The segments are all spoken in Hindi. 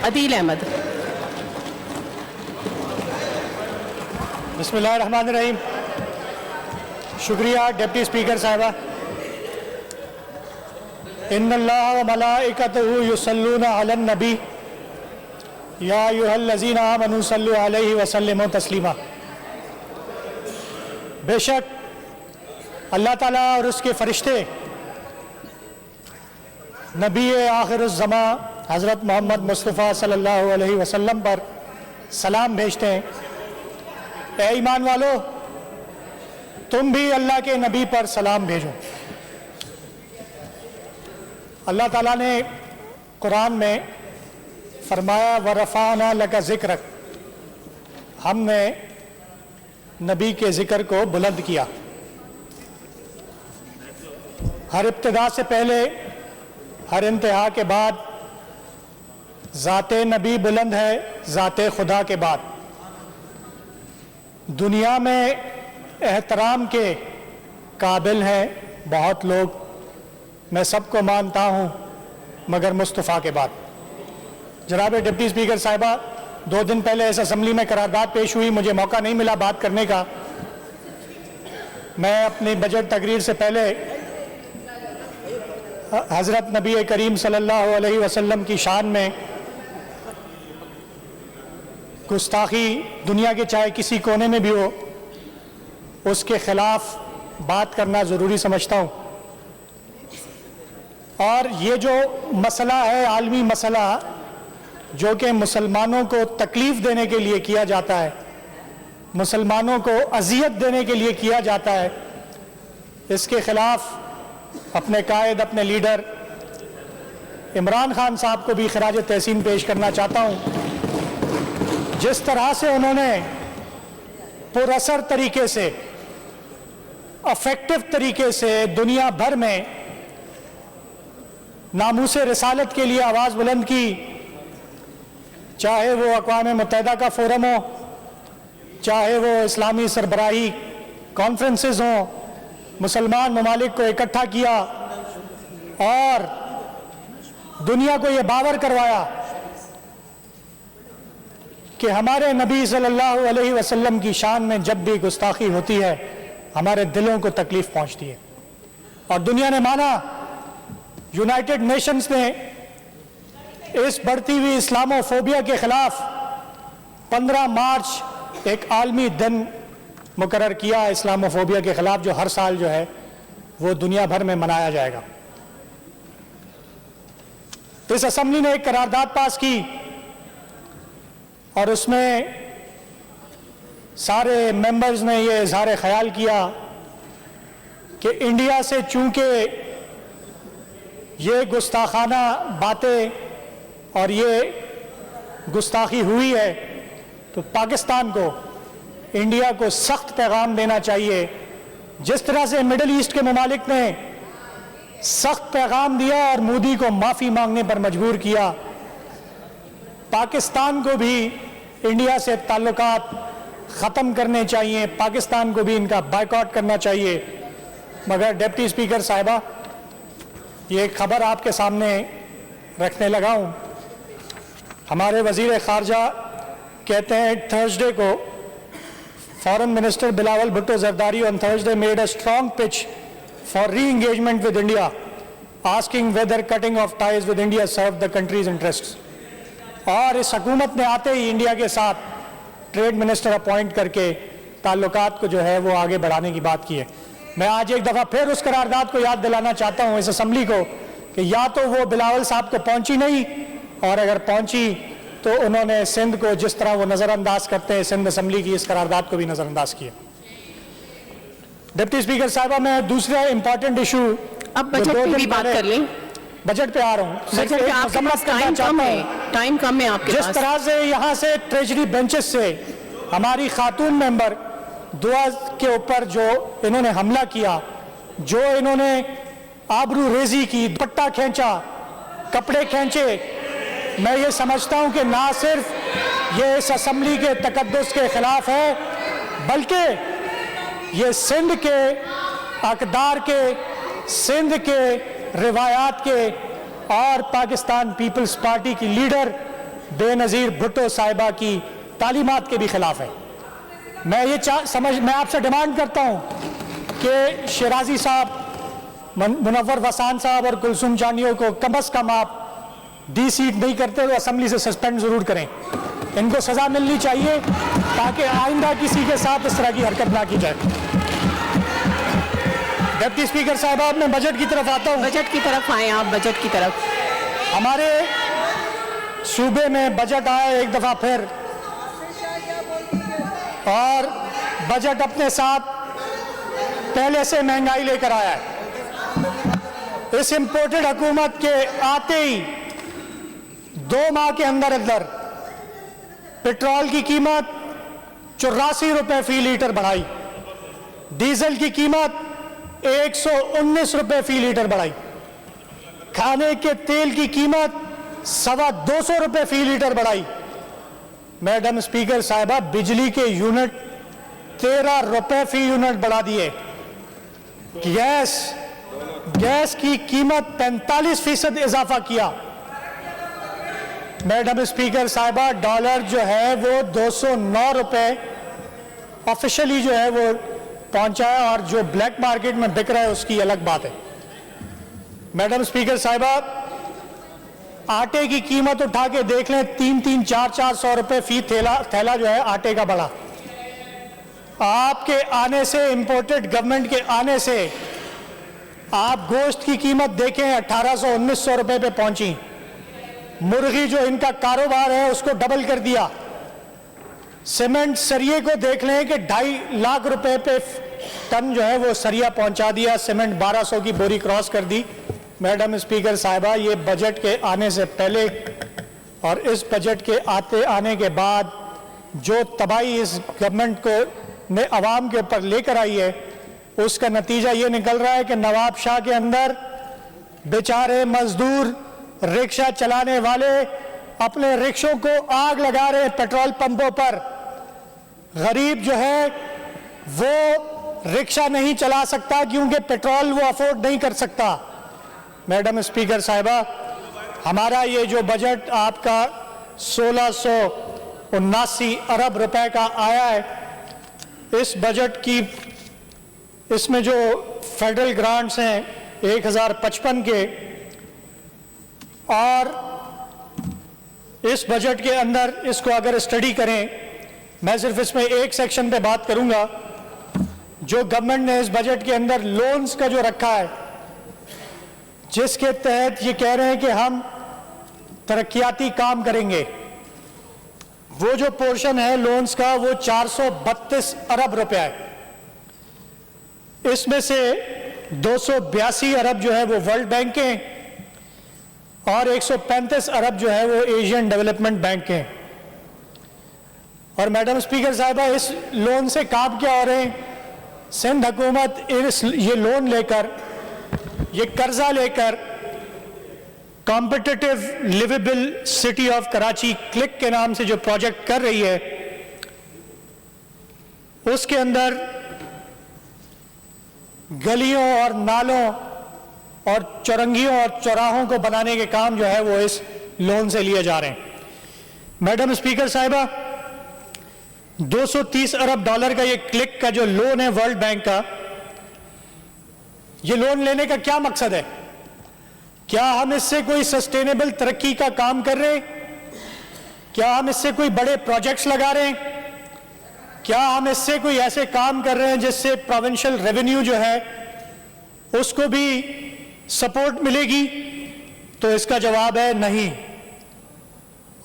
अदील अहमद। बिस्मिल्लाहिर्रहमानिर्रहीम। शुक्रिया डिप्टी स्पीकर साहिबा। इन्नल्लाह व मलाइकतहु युसल्लूना अलन नबी या अय्युहल्लज़ीना आमनू सल्लु अलैहि व सल्लिमू तस्लीमा। बेशक अल्लाह ताला और उसके फरिश्ते नबी आखिरुज़्ज़मा हज़रत मोहम्मद मुस्तफ़ा सल्लल्लाहु अलैहि वसल्लम पर सलाम भेजते हैं। ए ईमान वालो, तुम भी अल्लाह के नबी पर सलाम भेजो। अल्लाह ताला ने कुरान में फरमाया वरफ़ाना लका ज़िक्रक, हमने नबी के ज़िक्र को बुलंद किया। हर इब्तिदा से पहले, हर इंतहा के बाद ज़ाते नबी बुलंद है, ज़ाते खुदा के बाद। दुनिया में एहतराम के काबिल हैं बहुत लोग, मैं सबको मानता हूँ, मगर मुस्तफ़ा के बाद। जनाब डिप्टी स्पीकर साहिबा, 2 दिन पहले इस असम्बली में करारदाद पेश हुई, मुझे मौका नहीं मिला बात करने का। मैं अपनी बजट तकरीर से पहले हज़रत नबी करीम सल्लल्लाहु अलैहि वसल्लम की शान में गुस्ताखी दुनिया के चाहे किसी कोने में भी हो, उसके ख़िलाफ़ बात करना ज़रूरी समझता हूँ। और ये जो मसला है, आलमी मसला, जो कि मुसलमानों को तकलीफ़ देने के लिए किया जाता है, मुसलमानों को अज़ियत देने के लिए किया जाता है, इसके ख़िलाफ़ अपने कायद, अपने लीडर इमरान खान साहब को भी खिराज तहसीन पेश करना चाहता हूँ। जिस तरह से उन्होंने पुरअसर तरीके से, अफेक्टिव तरीके से दुनिया भर में नामूसे रिसालत के लिए आवाज़ बुलंद की, चाहे वो अक़वाम मुत्तहिदा का फोरम हो, चाहे वो इस्लामी सरबराही कॉन्फ्रेंसेस हों, मुसलमान ममालिक को इकट्ठा किया और दुनिया को ये बावर करवाया कि हमारे नबी सल्लल्लाहु अलैहि वसल्लम की शान में जब भी गुस्ताखी होती है, हमारे दिलों को तकलीफ पहुंचती है। और दुनिया ने माना, यूनाइटेड नेशंस ने इस बढ़ती हुई इस्लामोफोबिया के खिलाफ 15 मार्च एक आलमी दिन मुकर्रर किया इस्लामोफोबिया के खिलाफ, जो हर साल जो है वो दुनिया भर में मनाया जाएगा। तो इस असेंबली ने एक करारदाद पास की और उसमें सारे मेंबर्स ने ये इजहार ख्याल किया कि इंडिया से चूंकि ये गुस्ताखाना बातें और ये गुस्ताखी हुई है, तो पाकिस्तान को, इंडिया को सख्त पैगाम देना चाहिए। जिस तरह से मिडिल ईस्ट के ममालिक ने सख्त पैगाम दिया और मोदी को माफ़ी मांगने पर मजबूर किया, पाकिस्तान को भी इंडिया से ताल्लुकात ख़त्म करने चाहिए, पाकिस्तान को भी इनका बायकॉट करना चाहिए। मगर डिप्टी स्पीकर साहिबा, ये खबर आपके सामने रखने लगा हूँ। हमारे वज़ीर ख़ारजा कहते हैं थर्सडे को foreign minister Bilawal Bhutto Zardari on Thursday made a strong pitch for reengagement with India, asking whether cutting off ties with India serve the country's interests. और इस हुकूमत ने आते ही इंडिया के साथ ट्रेड मिनिस्टर अपॉइंट करके ताल्लुकात को जो है वो आगे बढ़ाने की बात की है। मैं आज एक दफ़ा फिर उस करारदाद को याद दिलाना चाहता हूँ इस असम्बली को कि या तो वो बिलावल साहब को पहुँची नहीं, और अगर पहुँची तो उन्होंने सिंध को जिस तरह वो नज़रअंदाज करते हैं, सिंध असम्बली की इस करारदाद को भी नज़रअंदाज किया। डिप्टी स्पीकर साहिबा, मैं दूसरा इंपॉर्टेंट इशू, अब बजट पे भी बात कर लें। बजट पे आ रहा हूँ। टाइम कम है आपके पास। जिस तरह से यहाँ से ट्रेजरी बेंचेस से हमारी खातून मेंबर दुआ के ऊपर जो इन्होंने हमला किया, जो इन्होंने आबरू रेजी की, दुपट्टा खींचा, कपड़े खींचे, मैं ये समझता हूँ कि ना सिर्फ ये इस असम्बली के तकद्दुस के खिलाफ है, बल्कि ये सिंध के अक़दार के, सिंध के रिवायात के और पाकिस्तान पीपल्स पार्टी की लीडर बेनज़ीर भुट्टो साहिबा की तालीमात के भी खिलाफ है। मैं आपसे डिमांड करता हूं कि शिराजी साहब, मुनव्वर वसान साहब और कुलसुम चानियों को कम अज़ कम आप डी सीट नहीं करते तो असेंबली से सस्पेंड ज़रूर करें। इनको सज़ा मिलनी चाहिए ताकि आइंदा किसी के साथ इस तरह की हरकत ना की जाए। डिप्टी स्पीकर साहब, मैं बजट की तरफ आता हूँ। बजट की तरफ आए आप, बजट की तरफ। हमारे सूबे में बजट आया एक दफ़ा फिर, और बजट अपने साथ पहले से महंगाई लेकर आया है। इस इंपोर्टेड हुकूमत के आते ही 2 माह के अंदर अंदर पेट्रोल की कीमत 84 रुपये फी लीटर बढ़ाई, डीजल की कीमत 119 रुपये फी लीटर बढ़ाई, खाने के तेल की कीमत 225 रुपये फी लीटर बढ़ाई। मैडम स्पीकर साहिबा, बिजली के यूनिट 13 रुपये फी यूनिट बढ़ा दिए। गैस की कीमत 45% इजाफा किया। मैडम स्पीकर साहिबा, डॉलर जो है वो 209 रुपये ऑफिशियली जो है वो पहुंचा है, और जो ब्लैक मार्केट में बिक रहा है उसकी अलग बात है। मैडम स्पीकर साहिबा, आटे की कीमत उठा के देख लें, 300 400 रुपये फी थैला जो है आटे का बढ़ा। आपके आने से, इंपोर्टेड गवर्नमेंट के आने से, आप गोश्त की कीमत देखें 1800 1900 रुपये पे पहुंची। मुर्गी जो इनका कारोबार है उसको डबल कर दिया। सीमेंट सरिये को देख लें कि 2.5 लाख रुपए पे टन जो है वो सरिया पहुंचा दिया। सीमेंट 1200 की बोरी क्रॉस कर दी। मैडम स्पीकर साहिबा, ये बजट के आने से पहले और इस बजट के आने के बाद जो तबाही इस गवर्नमेंट को ने अवाम के ऊपर लेकर आई है, उसका नतीजा ये निकल रहा है कि नवाब शाह के अंदर बेचारे मजदूर, रिक्शा चलाने वाले अपने रिक्शों को आग लगा रहे हैं पेट्रोल पंपों पर। गरीब जो है वो रिक्शा नहीं चला सकता क्योंकि पेट्रोल वो अफोर्ड नहीं कर सकता। मैडम स्पीकर साहिबा, हमारा ये जो बजट आपका 1679 अरब रुपए का आया है, इस बजट की इसमें जो फेडरल ग्रांट्स हैं 1055 के, और इस बजट के अंदर इसको अगर स्टडी करें, मैं सिर्फ इसमें एक सेक्शन पे बात करूंगा जो गवर्नमेंट ने इस बजट के अंदर लोन्स का जो रखा है, जिसके तहत ये कह रहे हैं कि हम तरक्याती काम करेंगे। वो जो पोर्शन है लोन्स का वो 432 अरब रुपया है। इसमें से 282 अरब जो है वो वर्ल्ड बैंक के और 135 अरब जो है वो एशियन डेवलपमेंट बैंक के। और मैडम स्पीकर साहिबा, इस लोन से काम क्या हो रहे हैं? सिंध हुकूमत ये लोन लेकर, ये कर्जा लेकर competitive liveable city of Karachi click के नाम से जो प्रोजेक्ट कर रही है, उसके अंदर गलियों और नालों और चौरंगियों और चौराहों को बनाने के काम जो है वो इस लोन से लिए जा रहे हैं। मैडम स्पीकर साहिबा, 230 अरब डॉलर का ये क्लिक का जो लोन है वर्ल्ड बैंक का, ये लोन लेने का क्या मकसद है? क्या हम इससे कोई सस्टेनेबल तरक्की का काम कर रहे हैं? क्या हम इससे कोई बड़े प्रोजेक्ट्स लगा रहे हैं? क्या हम इससे कोई ऐसे काम कर रहे हैं जिससे प्रोविंशियल रेवेन्यू जो है उसको भी सपोर्ट मिलेगी? तो इसका जवाब है नहीं।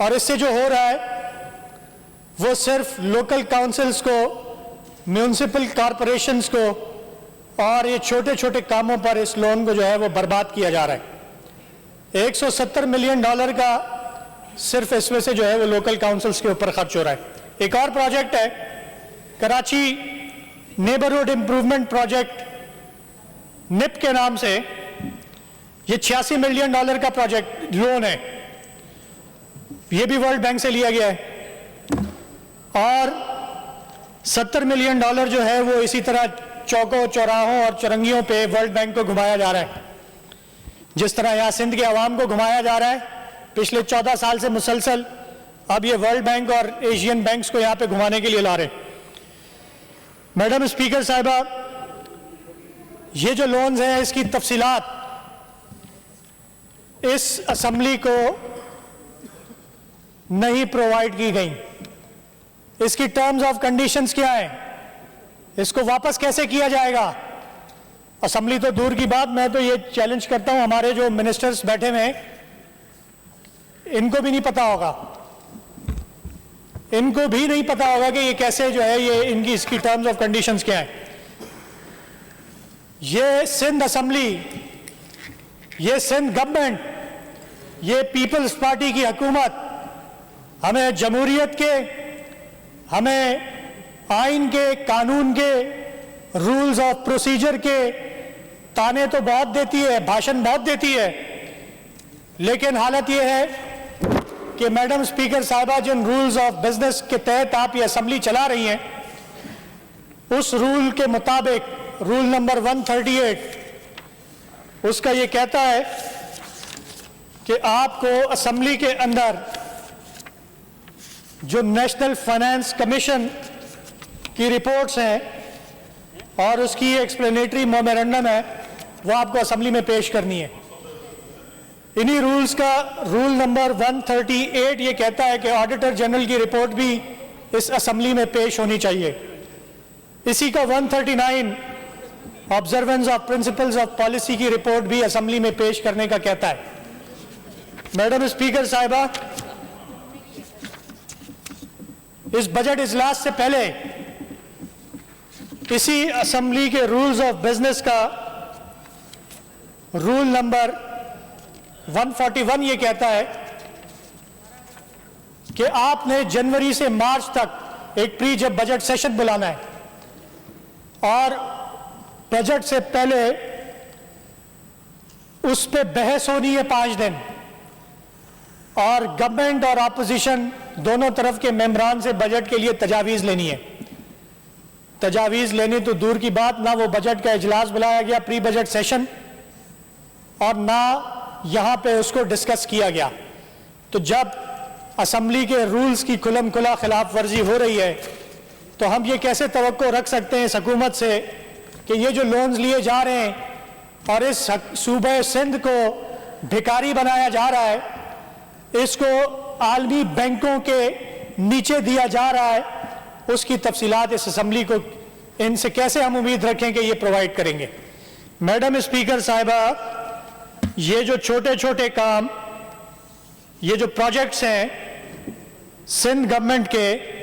और इससे जो हो रहा है वो सिर्फ लोकल काउंसिल्स को, म्यूनिसिपल कॉरपोरेशंस को और ये छोटे छोटे कामों पर इस लोन को जो है वो बर्बाद किया जा रहा है। 170 मिलियन डॉलर का सिर्फ इसमें से जो है वो लोकल काउंसिल्स के ऊपर खर्च हो रहा है। एक और प्रोजेक्ट है कराची नेबरहुड इंप्रूवमेंट प्रोजेक्ट, निप के नाम से, ये 86 मिलियन डॉलर का प्रोजेक्ट लोन है। ये भी वर्ल्ड बैंक से लिया गया है। और 70 मिलियन डॉलर जो है वो इसी तरह चौकों, चौराहों और चौरंगियों पे वर्ल्ड बैंक को घुमाया जा रहा है। जिस तरह यहाँ सिंध के अवाम को घुमाया जा रहा है पिछले 14 साल से मुसलसल, अब ये वर्ल्ड बैंक और एशियन बैंक्स को यहाँ पे घुमाने के लिए ला रहे हैं। मैडम स्पीकर साहिबा, ये जो लोन्स हैं इसकी तफसीलात इस असेंबली को नहीं प्रोवाइड की गई। इसकी टर्म्स ऑफ कंडीशंस क्या है, इसको वापस कैसे किया जाएगा? असेंबली तो दूर की बात, मैं तो ये चैलेंज करता हूं हमारे जो मिनिस्टर्स बैठे हुए हैं इनको भी नहीं पता होगा, इनको भी नहीं पता होगा कि ये कैसे जो है ये इनकी इसकी टर्म्स ऑफ कंडीशंस क्या है। ये सिंध असेंबली, ये सिंध गवर्नमेंट, ये पीपल्स पार्टी की हुकूमत हमें जमहूरियत के, हमें आइन के, कानून के, रूल्स ऑफ प्रोसीजर के ताने तो बहुत देती है, भाषण बहुत देती है, लेकिन हालत यह है कि मैडम स्पीकर साहिबा जिन रूल्स ऑफ बिजनेस के तहत आप ये असेंबली चला रही हैं, उस रूल के मुताबिक रूल नंबर 138 उसका ये कहता है कि आपको असेंबली के अंदर जो नेशनल फाइनेंस कमीशन की रिपोर्ट्स हैं और उसकी एक्सप्लेनेटरी मेमोरेंडम है वो आपको असेंबली में पेश करनी है। इन्हीं रूल्स का रूल नंबर 138 ये कहता है कि ऑडिटर जनरल की रिपोर्ट भी इस असेंबली में पेश होनी चाहिए। इसी का 139 observance of principles of policy की रिपोर्ट भी असेंबली में पेश करने का कहता है। मैडम स्पीकर साहिबा, इस बजट इजलास से पहले इसी असेंबली के रूल्स ऑफ बिजनेस का रूल नंबर 141 ये कहता है कि आपने जनवरी से मार्च तक एक प्री जब बजट सेशन बुलाना है और बजट से पहले उस पे बहस होनी है 5 दिन और गवर्नमेंट और ऑपोजिशन दोनों तरफ के मेंबरान से बजट के लिए तजावीज़ लेनी है। तजावीज़ लेनी तो दूर की बात, ना वो बजट का इजलास बुलाया गया प्री बजट सेशन और ना यहाँ पे उसको डिस्कस किया गया। तो जब असेंबली के रूल्स की खुलम खुला खिलाफ वर्जी हो रही है तो हम ये कैसे तवक्को रख सकते हैं इस हुकूमत से कि ये जो लोन्स लिए जा रहे हैं और इस सूबे सिंध को भिखारी बनाया जा रहा है, इसको आलमी बैंकों के नीचे दिया जा रहा है, उसकी तफसीलात इस असेंबली को इनसे कैसे हम उम्मीद रखें कि ये प्रोवाइड करेंगे। मैडम स्पीकर साहिबा, ये जो छोटे छोटे काम, ये जो प्रोजेक्ट्स हैं सिंध गवर्नमेंट के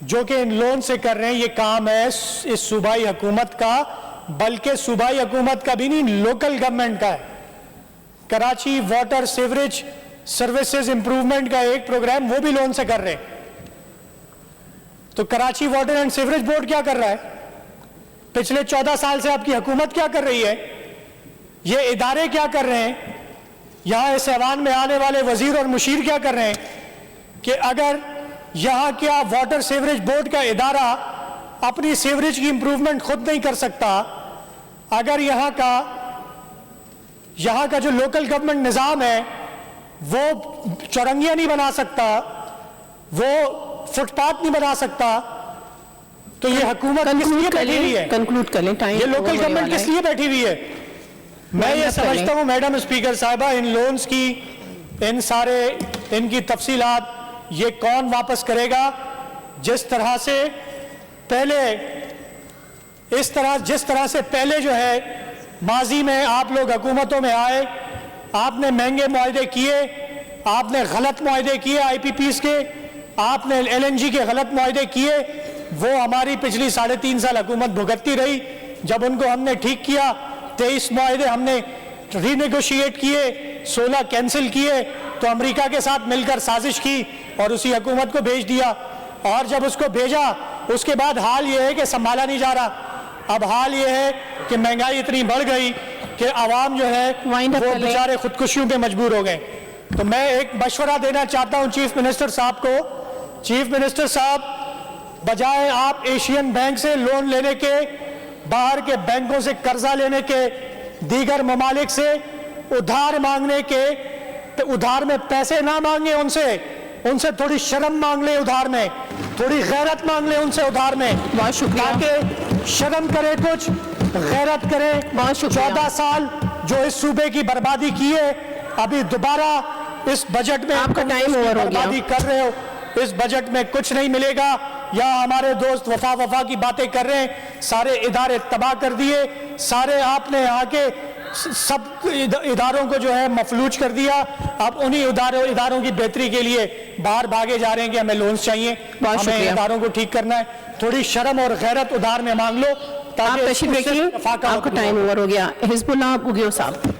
जो कि इन लोन से कर रहे हैं, ये काम है इस सूबाई हुकूमत का, बल्कि सूबाई हुकूमत का भी नहीं, लोकल गवर्नमेंट का है। Karachi water sewerage services improvement का एक प्रोग्राम वो भी लोन से कर रहे हैं। तो Karachi water and sewerage board क्या कर रहा है? पिछले 14 साल से आपकी हुकूमत क्या कर रही है? ये इदारे क्या कर रहे हैं? यहाँ इस ऐवान में आने वाले वजीर और मुशीर क्या कर रहे हैं कि अगर यहाँ क्या वाटर सीवरेज बोर्ड का इदारा अपनी सीवरेज की इंप्रूवमेंट खुद नहीं कर सकता, अगर यहाँ का जो लोकल गवर्नमेंट निज़ाम है वो चौरंगियाँ नहीं बना सकता, वो फुटपाथ नहीं बना सकता, तो ये हुकूमत किस लिए बैठी हुई है? कंक्लूड कर लें, टाइम ये लोकल गवर्नमेंट किस लिए बैठी हुई है? मैं ये समझता हूँ मैडम स्पीकर साहिबा, इन लोन्स की इन सारे इनकी तफसीलात ये कौन वापस करेगा? जिस तरह से पहले जो है माजी में आप लोग हुकूमतों में आए, आपने महंगे मुआहदे किए, आपने गलत मुआहदे किए IPPs के, आपने LNG के गलत मुआहदे किए, वो हमारी पिछली 3.5 साल हुकूमत भुगतती रही। जब उनको हमने ठीक किया 23 मुआहदे हमने रीनेगोशिएट किए, 16 कैंसिल किए, तो अमेरिका के साथ मिलकर साजिश की और उसी हुकूमत को भेज दिया। और जब उसको भेजा उसके बाद हाल ये है कि संभाला नहीं जा रहा। अब हाल ये है कि महंगाई इतनी बढ़ गई कि आवाम जो है वो बेचारे खुदकुशियों पे मजबूर हो गए। तो मैं एक मशवरा देना चाहता हूं चीफ मिनिस्टर साहब को। चीफ मिनिस्टर साहब, बजाय आप एशियन बैंक से लोन लेने के, बाहर के बैंकों से कर्जा लेने के, दीगर ममालिक से उधार मांगने के, तो उधार में पैसे ना मांगे उनसे, उनसे थोड़ी शर्म मांग ले उधार में, थोड़ी गैरत मांग ले उनसे उधार में, बहुत शुक्रिया। ताकि शर्म करे, कुछ गैरत करे। बहुत शुक्रिया। 14 साल जो इस सूबे की बर्बादी की है, अभी दोबारा इस बजट में आपका टाइम ओवर हो गया। बर्बादी कर रहे हो। इस बजट में कुछ नहीं मिलेगा। या हमारे दोस्त वफा की बातें कर रहे हैं, सारे इदारे तबाह कर दिए, सारे आपने आके सब इदारों को जो है मफलूज कर दिया। अब उन्हीं इदारों की बेहतरी के लिए बाहर भागे जा रहे हैं कि हमें लोन्स चाहिए, हमें इदारों को ठीक करना है। थोड़ी शर्म और गैरत उधार में मांग लो, आप तशरीफ रखिए, आपका टाइम ओवर हो गया। हिजबुल्लाह बुगियो साहब।